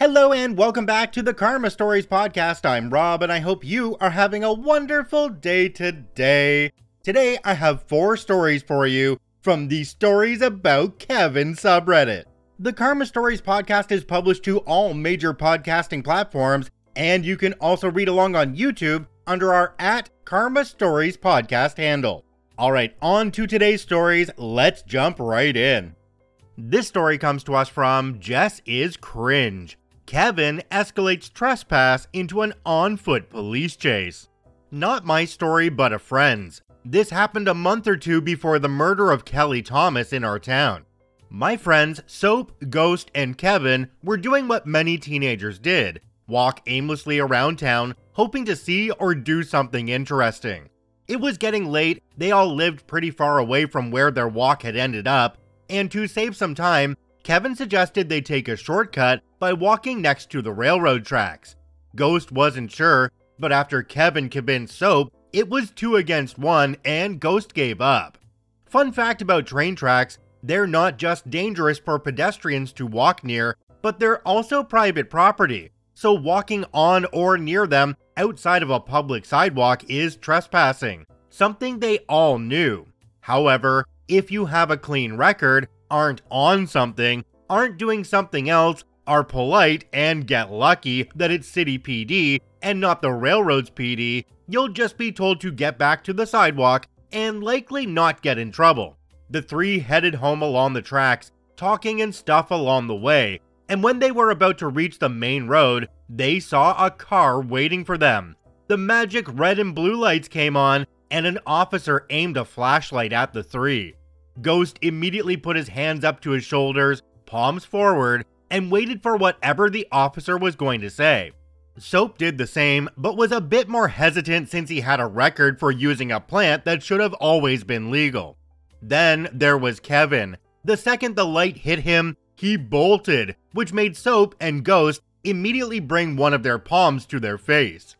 Hello and welcome back to the Karma Stories podcast. I'm Rob and I hope you are having a wonderful day today. Today I have 4 stories for you from the Stories About Kevin subreddit. The Karma Stories podcast is published to all major podcasting platforms, and you can also read along on YouTube under our @Karma Stories podcast handle. Alright, on to today's stories. Let's jump right in. This story comes to us from Jess is Cringe. Kevin escalates trespass into an on-foot police chase. Not my story, but a friend's. This happened a month or two before the murder of Kelly Thomas in our town. My friends Soap, Ghost, and Kevin were doing what many teenagers did: walk aimlessly around town, hoping to see or do something interesting. It was getting late, they all lived pretty far away from where their walk had ended up, and to save some time, Kevin suggested they take a shortcut by walking next to the railroad tracks. Ghost wasn't sure, but after Kevin convinced Soap, it was 2 against 1 and Ghost gave up. Fun fact about train tracks, they're not just dangerous for pedestrians to walk near, but they're also private property, so walking on or near them outside of a public sidewalk is trespassing, something they all knew. However, if you have a clean record, aren't on something, aren't doing something else, are polite, and get lucky that it's City PD and not the Railroads PD, you'll just be told to get back to the sidewalk and likely not get in trouble. The 3 headed home along the tracks, talking and stuff along the way, and when they were about to reach the main road, they saw a car waiting for them. The magic red and blue lights came on, and an officer aimed a flashlight at the 3. Ghost immediately put his hands up to his shoulders, palms forward, and waited for whatever the officer was going to say. Soap did the same, but was a bit more hesitant since he had a record for using a plant that should have always been legal. Then there was Kevin. The second the light hit him, he bolted, which made Soap and Ghost immediately bring one of their palms to their face.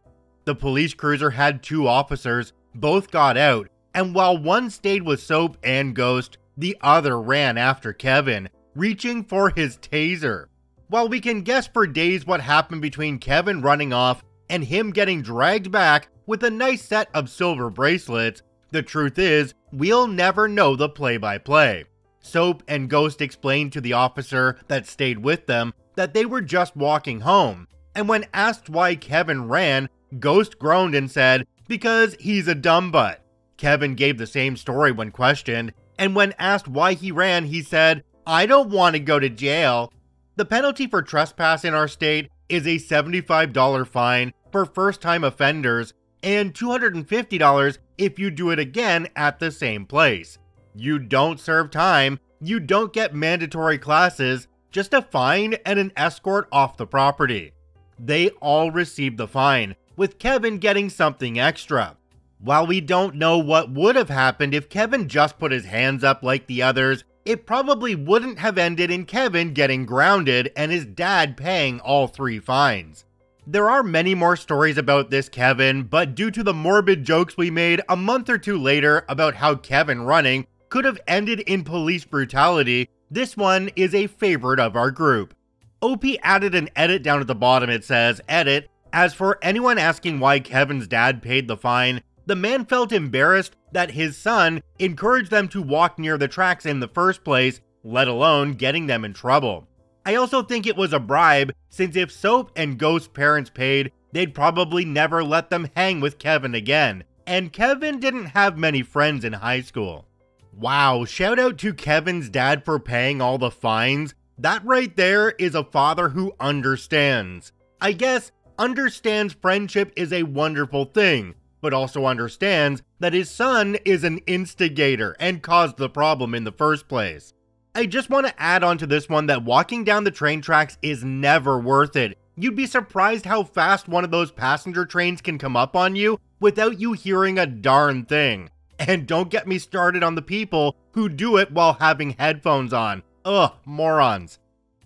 The police cruiser had 2 officers, both got out, and while one stayed with Soap and Ghost, the other ran after Kevin, reaching for his taser. While we can guess for days what happened between Kevin running off and him getting dragged back with a nice set of silver bracelets, the truth is, we'll never know the play-by-play. Soap and Ghost explained to the officer that stayed with them that they were just walking home, and when asked why Kevin ran, Ghost groaned and said, "Because he's a dumb butt." Kevin gave the same story when questioned, and when asked why he ran, he said, "I don't want to go to jail." The penalty for trespass in our state is a $75 fine for first-time offenders and $250 if you do it again at the same place. You don't serve time, you don't get mandatory classes, just a fine and an escort off the property. They all received the fine, with Kevin getting something extra. While we don't know what would have happened if Kevin just put his hands up like the others, it probably wouldn't have ended in Kevin getting grounded and his dad paying all 3 fines. There are many more stories about this Kevin, but due to the morbid jokes we made a month or 2 later about how Kevin running could have ended in police brutality, this one is a favorite of our group. OP added an edit down at the bottom. It says, "Edit, as for anyone asking why Kevin's dad paid the fine, the man felt embarrassed that his son encouraged them to walk near the tracks in the first place, let alone getting them in trouble. I also think it was a bribe, since if Soap and Ghost's parents paid, they'd probably never let them hang with Kevin again, and Kevin didn't have many friends in high school." Wow, shout out to Kevin's dad for paying all the fines. That right there is a father who understands. I guess understands friendship is a wonderful thing, but also understands that his son is an instigator and caused the problem in the first place. I just want to add on to this one that walking down the train tracks is never worth it. You'd be surprised how fast one of those passenger trains can come up on you without you hearing a darn thing. And don't get me started on the people who do it while having headphones on. Ugh, morons.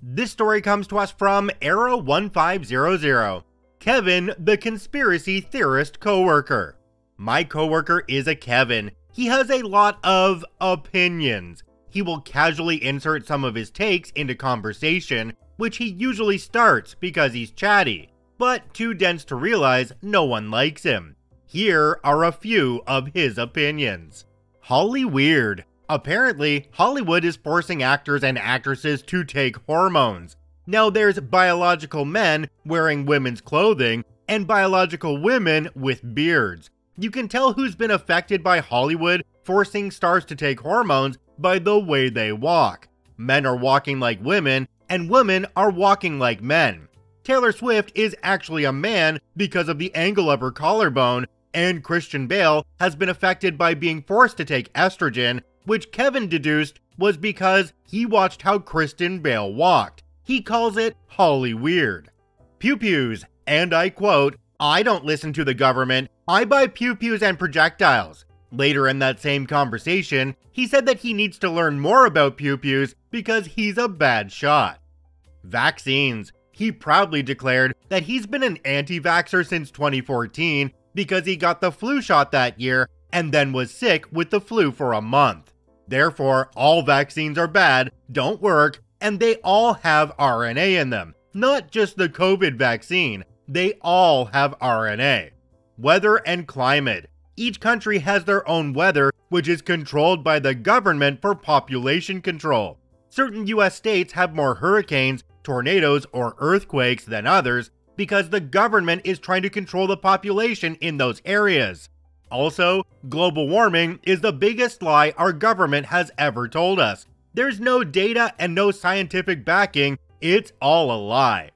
This story comes to us from Arrow1500. Kevin, the conspiracy theorist coworker. My coworker is a Kevin. He has a lot of opinions. He will casually insert some of his takes into conversation, which he usually starts because he's chatty, but too dense to realize no one likes him. Here are a few of his opinions. Holly Weird. Apparently, Hollywood is forcing actors and actresses to take hormones. Now there's biological men wearing women's clothing and biological women with beards. You can tell who's been affected by Hollywood forcing stars to take hormones by the way they walk. Men are walking like women, and women are walking like men. Taylor Swift is actually a man because of the angle of her collarbone, and Christian Bale has been affected by being forced to take estrogen, which Kevin deduced was because he watched how Christian Bale walked. He calls it Holly Weird. Pew pews, and I quote, "I don't listen to the government, I buy pew pews and projectiles." Later in that same conversation, he said that he needs to learn more about pew pews because he's a bad shot. Vaccines. He proudly declared that he's been an anti-vaxxer since 2014 because he got the flu shot that year and then was sick with the flu for a month. Therefore, all vaccines are bad, don't work, and they all have RNA in them. Not just the COVID vaccine, they all have RNA. Weather and climate. Each country has their own weather, which is controlled by the government for population control. Certain US states have more hurricanes, tornadoes, or earthquakes than others because the government is trying to control the population in those areas. Also, global warming is the biggest lie our government has ever told us. There's no data and no scientific backing, it's all a lie.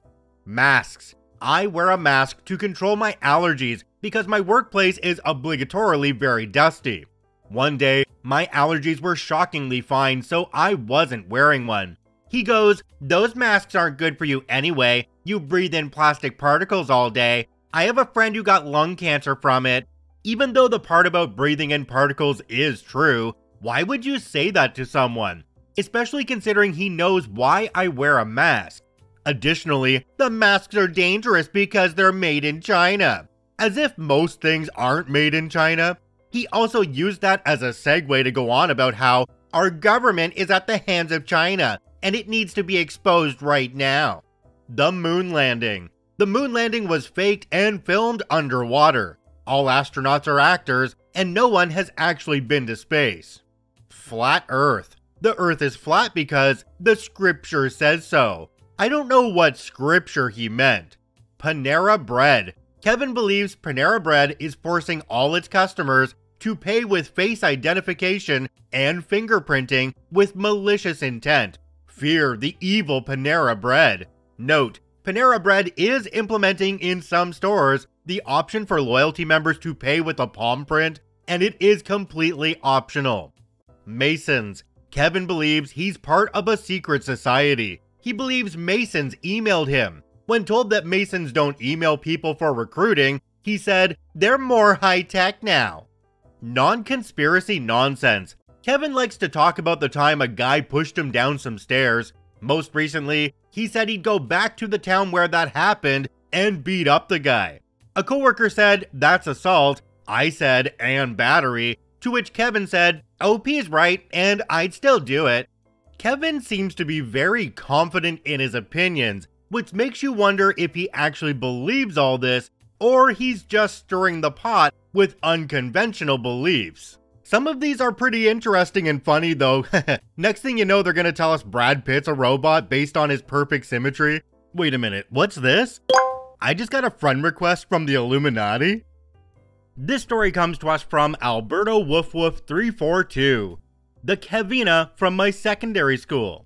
Masks. I wear a mask to control my allergies because my workplace is obligatorily very dusty. One day, my allergies were shockingly fine, so I wasn't wearing one. He goes, "Those masks aren't good for you anyway. You breathe in plastic particles all day. I have a friend who got lung cancer from it." Even though the part about breathing in particles is true, why would you say that to someone? Especially considering he knows why I wear a mask. Additionally, the masks are dangerous because they're made in China. As if most things aren't made in China. He also used that as a segue to go on about how our government is at the hands of China and it needs to be exposed right now. The moon landing. The moon landing was faked and filmed underwater. All astronauts are actors, and no one has actually been to space. Flat Earth. The Earth is flat because the scripture says so. I don't know what scripture he meant. Panera Bread. Kevin believes Panera Bread is forcing all its customers to pay with face identification and fingerprinting with malicious intent. Fear the evil Panera Bread. Note, Panera Bread is implementing in some stores the option for loyalty members to pay with a palm print, and it is completely optional. Masons. Kevin believes he's part of a secret society. He believes Masons emailed him. When told that Masons don't email people for recruiting, he said, "They're more high-tech now." Non-conspiracy nonsense. Kevin likes to talk about the time a guy pushed him down some stairs. Most recently, he said he'd go back to the town where that happened and beat up the guy. A coworker said, "That's assault." I said, "And battery," to which Kevin said, "OP's right, and I'd still do it." Kevin seems to be very confident in his opinions, which makes you wonder if he actually believes all this, or he's just stirring the pot with unconventional beliefs. Some of these are pretty interesting and funny though. Next thing you know, they're gonna tell us Brad Pitt's a robot based on his perfect symmetry. Wait a minute, what's this? I just got a friend request from the Illuminati? This story comes to us from Alberto Woofwoof 342. The Kevina from my secondary school.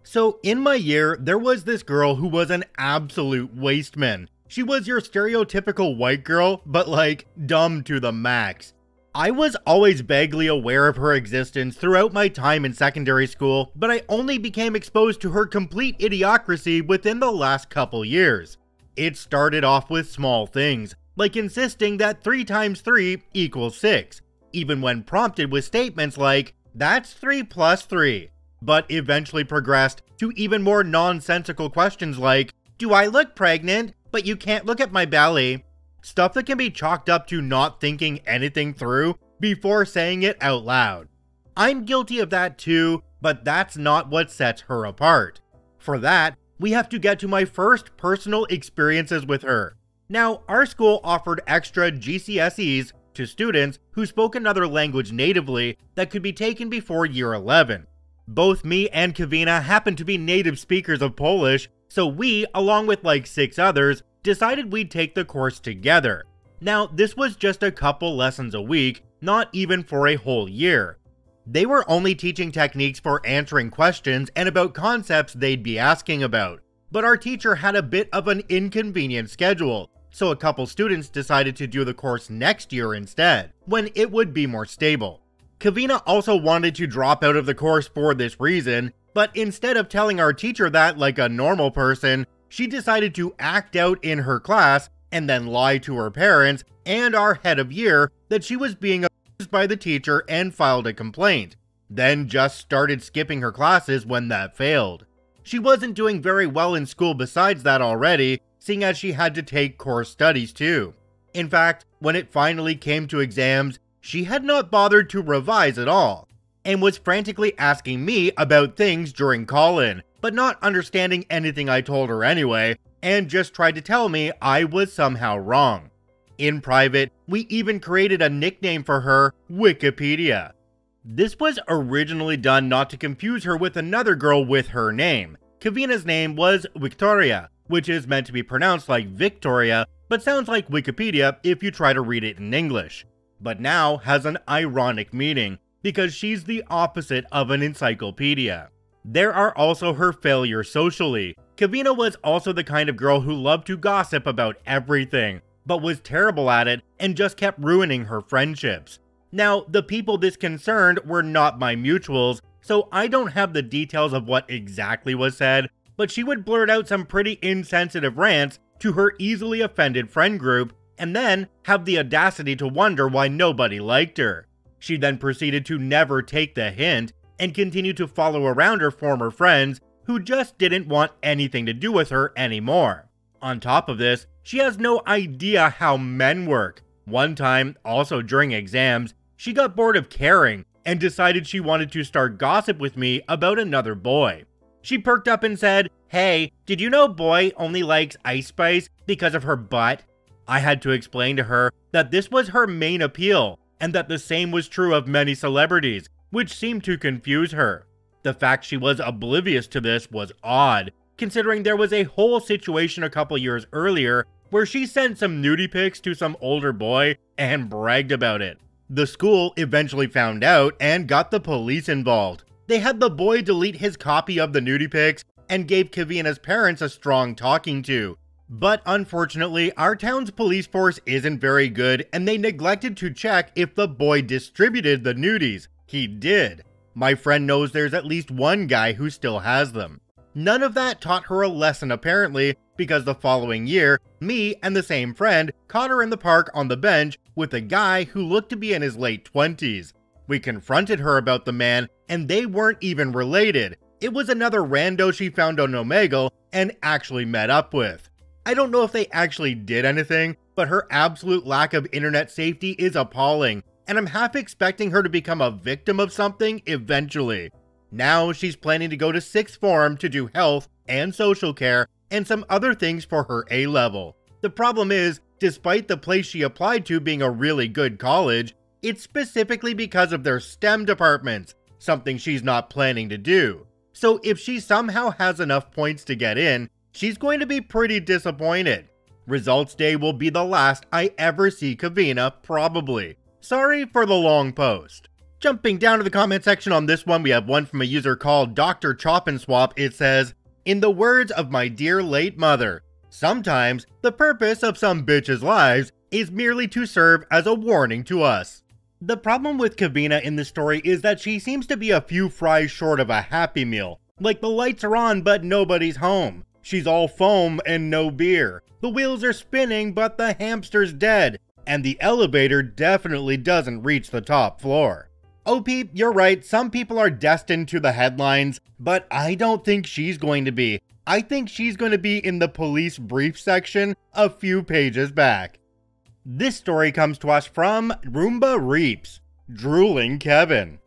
So in my year, there was this girl who was an absolute wasteman. She was your stereotypical white girl, but like dumb to the max. I was always vaguely aware of her existence throughout my time in secondary school, but I only became exposed to her complete idiocracy within the last couple years. It started off with small things, like insisting that 3 times 3 equals 6, even when prompted with statements like, "That's 3 plus 3. But eventually progressed to even more nonsensical questions like, "Do I look pregnant? But you can't look at my belly." Stuff that can be chalked up to not thinking anything through before saying it out loud. I'm guilty of that too, but that's not what sets her apart. For that, we have to get to my first personal experiences with her. Now, our school offered extra GCSEs to students who spoke another language natively that could be taken before year 11. Both me and Kevina happen to be native speakers of Polish, so we, along with like 6 others, decided we'd take the course together. Now, this was just a couple lessons a week, not even for a whole year. They were only teaching techniques for answering questions and about concepts they'd be asking about. But our teacher had a bit of an inconvenient schedule, so a couple students decided to do the course next year instead, when it would be more stable. Kevina also wanted to drop out of the course for this reason, but instead of telling our teacher that like a normal person, she decided to act out in her class and then lie to her parents and our head of year that she was being abused by the teacher and filed a complaint, then just started skipping her classes when that failed. She wasn't doing very well in school besides that already, seeing as she had to take course studies too. In fact, when it finally came to exams, she had not bothered to revise at all, and was frantically asking me about things during call-in, but not understanding anything I told her anyway, and just tried to tell me I was somehow wrong. In private, we even created a nickname for her, Wikipedia. This was originally done not to confuse her with another girl with her name. Kevina's name was Victoria, which is meant to be pronounced like Victoria, but sounds like Wikipedia if you try to read it in English. But now has an ironic meaning, because she's the opposite of an encyclopedia. There are also her failures socially. Kevina was also the kind of girl who loved to gossip about everything, but was terrible at it and just kept ruining her friendships. Now, the people this concerned were not my mutuals, so I don't have the details of what exactly was said, but she would blurt out some pretty insensitive rants to her easily offended friend group, and then have the audacity to wonder why nobody liked her. She then proceeded to never take the hint, and continued to follow around her former friends who just didn't want anything to do with her anymore. On top of this, she has no idea how men work. One time, also during exams, she got bored of caring and decided she wanted to start gossip with me about another boy. She perked up and said, "Hey, did you know boy only likes Ice Spice because of her butt?" I had to explain to her that this was her main appeal, and that the same was true of many celebrities, which seemed to confuse her. The fact she was oblivious to this was odd, considering there was a whole situation a couple years earlier where she sent some nudie pics to some older boy and bragged about it. The school eventually found out and got the police involved. They had the boy delete his copy of the nudie pics and gave Kevina's parents a strong talking to. But unfortunately, our town's police force isn't very good, and they neglected to check if the boy distributed the nudies. He did. My friend knows there's at least one guy who still has them. None of that taught her a lesson apparently, because the following year, me and the same friend caught her in the park on the bench with a guy who looked to be in his late 20s. We confronted her about the man, and they weren't even related. It was another rando she found on Omegle and actually met up with. I don't know if they actually did anything, but her absolute lack of internet safety is appalling, and I'm half expecting her to become a victim of something eventually. Now she's planning to go to sixth form to do health and social care and some other things for her A-level. The problem is, despite the place she applied to being a really good college, it's specifically because of their STEM departments, something she's not planning to do. So if she somehow has enough points to get in, she's going to be pretty disappointed. Results day will be the last I ever see Kevina, probably. Sorry for the long post. Jumping down to the comment section on this one, we have one from a user called Dr. Chop and Swap. It says, "In the words of my dear late mother, sometimes the purpose of some bitches' lives is merely to serve as a warning to us." The problem with Kevina in this story is that she seems to be a few fries short of a Happy Meal. Like the lights are on but nobody's home. She's all foam and no beer. The wheels are spinning but the hamster's dead. And the elevator definitely doesn't reach the top floor. OP, you're right, some people are destined to the headlines, but I don't think she's going to be. I think she's going to be in the police brief section a few pages back. This story comes to us from Roomba Reaps, Drooling Kevin.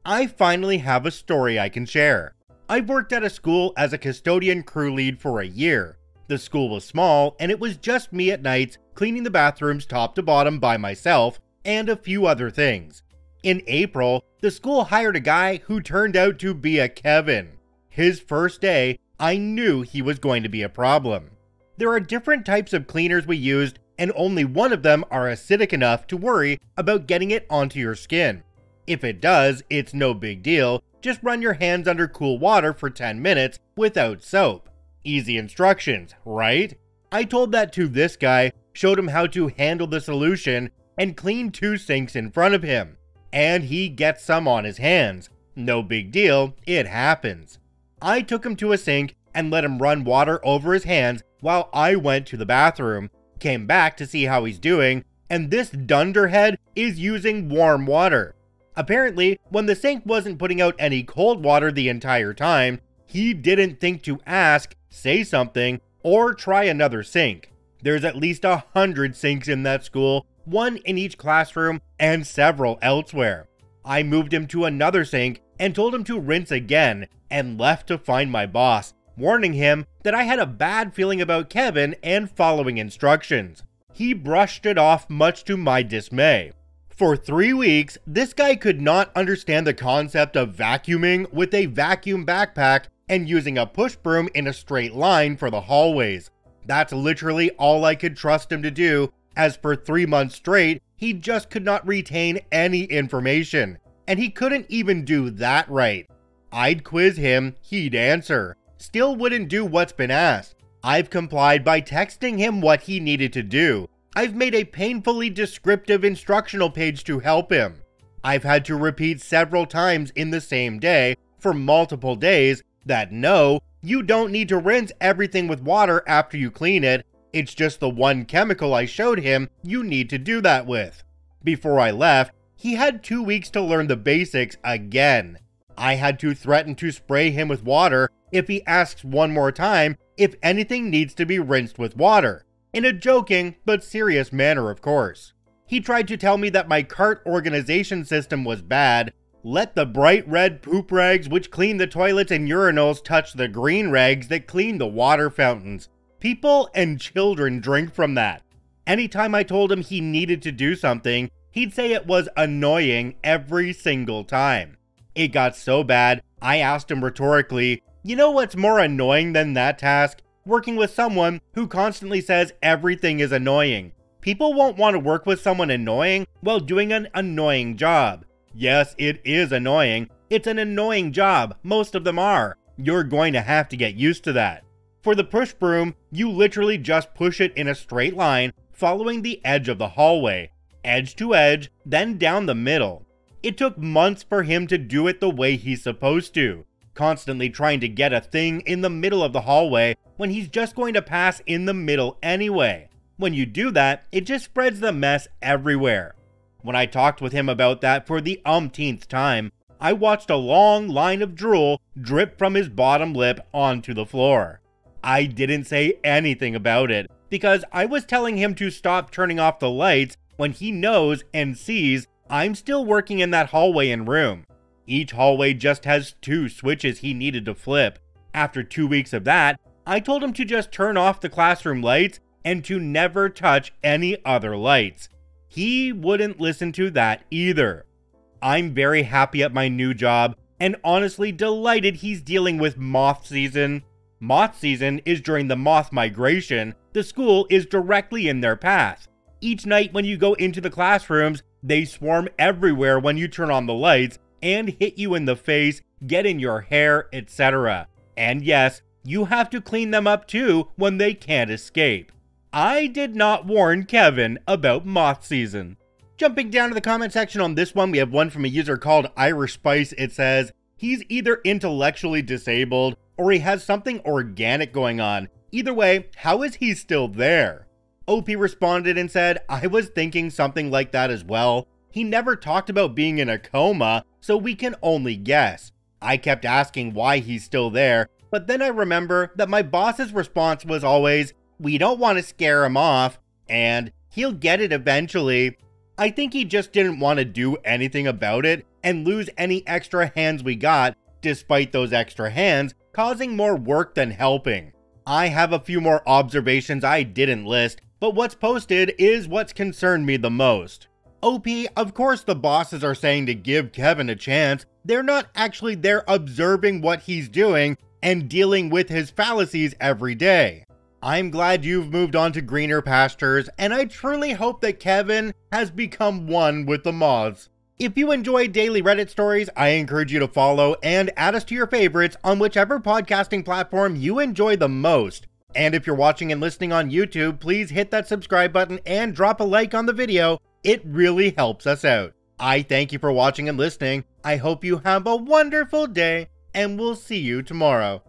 I finally have a story I can share. I've worked at a school as a custodian crew lead for a year. The school was small, and it was just me at nights cleaning the bathrooms top to bottom by myself, and a few other things. In April, the school hired a guy who turned out to be a Kevin. His first day, I knew he was going to be a problem. There are different types of cleaners we used, and only one of them are acidic enough to worry about getting it onto your skin. If it does, it's no big deal, just run your hands under cool water for 10 minutes without soap. Easy instructions, right? I told that to this guy, showed him how to handle the solution, and cleaned 2 sinks in front of him. And he gets some on his hands. No big deal, it happens. I took him to a sink and let him run water over his hands while I went to the bathroom, came back to see how he's doing, and this dunderhead is using warm water. Apparently, when the sink wasn't putting out any cold water the entire time, he didn't think to ask, say something, or try another sink. There's at least 100 sinks in that school, 1 in each classroom, and several elsewhere. I moved him to another sink and told him to rinse again, and left to find my boss, warning him that I had a bad feeling about Kevin and following instructions. He brushed it off, much to my dismay. For 3 weeks, this guy could not understand the concept of vacuuming with a vacuum backpack and using a push broom in a straight line for the hallways. That's literally all I could trust him to do, as for 3 months straight, he just could not retain any information, and he couldn't even do that right. I'd quiz him, he'd answer. Still wouldn't do what's been asked. I've complied by texting him what he needed to do. I've made a painfully descriptive instructional page to help him. I've had to repeat several times in the same day, for multiple days, that no, you don't need to rinse everything with water after you clean it. It's just the one chemical I showed him you need to do that with. Before I left, he had 2 weeks to learn the basics again. I had to threaten to spray him with water if he asks one more time if anything needs to be rinsed with water. In a joking but serious manner, of course. He tried to tell me that my cart organization system was bad. Let the bright red poop rags which clean the toilets and urinals touch the green rags that clean the water fountains. People and children drink from that. Anytime I told him he needed to do something, he'd say it was annoying every single time. It got so bad, I asked him rhetorically, you know what's more annoying than that task? Working with someone who constantly says everything is annoying. People won't want to work with someone annoying while doing an annoying job. Yes, it is annoying. It's an annoying job. Most of them are. You're going to have to get used to that. For the push broom, you literally just push it in a straight line, following the edge of the hallway, edge to edge, then down the middle. It took months for him to do it the way he's supposed to, constantly trying to get a thing in the middle of the hallway when he's just going to pass in the middle anyway. When you do that, it just spreads the mess everywhere. When I talked with him about that for the umpteenth time, I watched a long line of drool drip from his bottom lip onto the floor. I didn't say anything about it, because I was telling him to stop turning off the lights when he knows and sees I'm still working in that hallway and room. Each hallway just has 2 switches he needed to flip. After 2 weeks of that, I told him to just turn off the classroom lights and to never touch any other lights. He wouldn't listen to that either. I'm very happy at my new job and honestly delighted he's dealing with moth season. Moth season is during the moth migration. The school is directly in their path. Each night when you go into the classrooms, they swarm everywhere when you turn on the lights and hit you in the face, get in your hair, etc. And yes, you have to clean them up too when they can't escape. I did not warn Kevin about moth season. Jumping down to the comment section on this one, we have one from a user called Irish Spice. It says, he's either intellectually disabled or he has something organic going on. Either way, how is he still there? OP responded and said, I was thinking something like that as well. He never talked about being in a coma, so we can only guess. I kept asking why he's still there, but then I remember that my boss's response was always, we don't want to scare him off, and he'll get it eventually. I think he just didn't want to do anything about it and lose any extra hands we got, despite those extra hands causing more work than helping. I have a few more observations I didn't list, but what's posted is what's concerned me the most. OP, of course the bosses are saying to give Kevin a chance. They're not actually there observing what he's doing and dealing with his fallacies every day. I'm glad you've moved on to greener pastures, and I truly hope that Kevin has become one with the moths. If you enjoy daily Reddit stories, I encourage you to follow and add us to your favorites on whichever podcasting platform you enjoy the most. And if you're watching and listening on YouTube, please hit that subscribe button and drop a like on the video. It really helps us out. I thank you for watching and listening. I hope you have a wonderful day, and we'll see you tomorrow.